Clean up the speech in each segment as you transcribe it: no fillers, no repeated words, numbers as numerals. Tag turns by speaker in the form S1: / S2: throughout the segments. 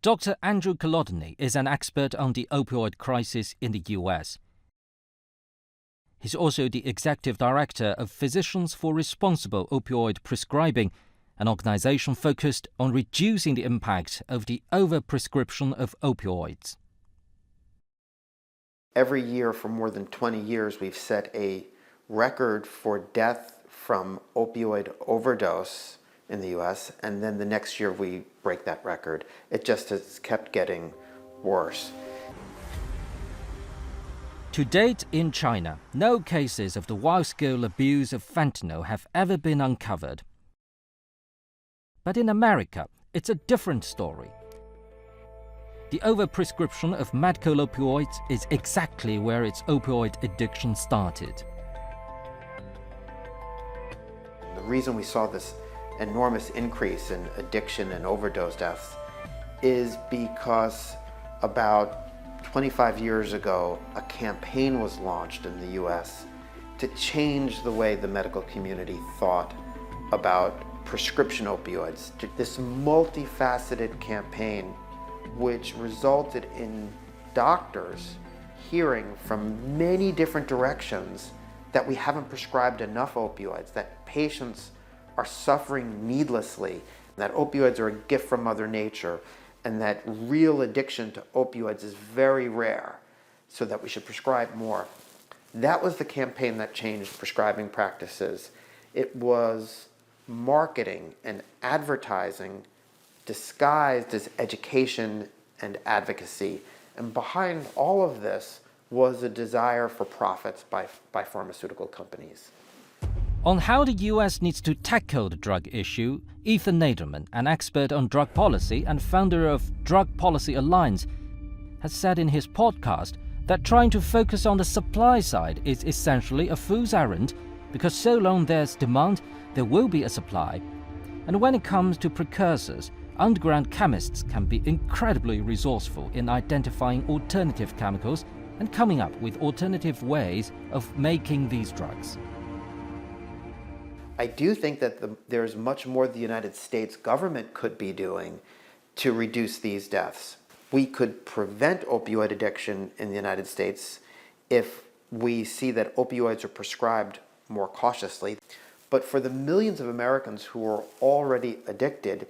S1: Dr. Andrew Kolodny is an expert on the opioid crisis in the US. He's also the executive director of Physicians for Responsible Opioid Prescribing, an organization focused on reducing the impact of the overprescription of opioids.
S2: Every year for more than 20 years, we've set a record for death from opioid overdose in the US, and then the next year we break that record. It just has kept getting worse.
S1: To date in China, no cases of the wide-scale abuse of fentanyl have ever been uncovered. But in America, it's a different story. The overprescription of medical opioids is exactly where its opioid addiction started.
S2: The reason we saw this enormous increase in addiction and overdose deaths is because about 25 years ago, a campaign was launched in the US to change the way the medical community thought about prescription opioids. This multifaceted campaign which resulted in doctors hearing from many different directions that we haven't prescribed enough opioids, that patients are suffering needlessly, that opioids are a gift from Mother Nature, and that real addiction to opioids is very rare, so that we should prescribe more. That was the campaign that changed prescribing practices. It was marketing and advertising disguised as education and advocacy. And behind all of this was a desire for profits by pharmaceutical companies.
S1: On how the US needs to tackle the drug issue, Ethan Naderman, an expert on drug policy and founder of Drug Policy Alliance, has said in his podcast that trying to focus on the supply side is essentially a fool's errand, because so long there's demand, there will be a supply. And when it comes to precursors, underground chemists can be incredibly resourceful in identifying alternative chemicals and coming up with alternative ways of making these drugs.
S2: I do think that there's much more the United States government could be doing to reduce these deaths. We could prevent opioid addiction in the United States if we see that opioids are prescribed more cautiously. But for the millions of Americans who are already addicted,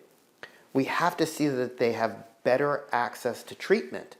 S2: we have to see that they have better access to treatment.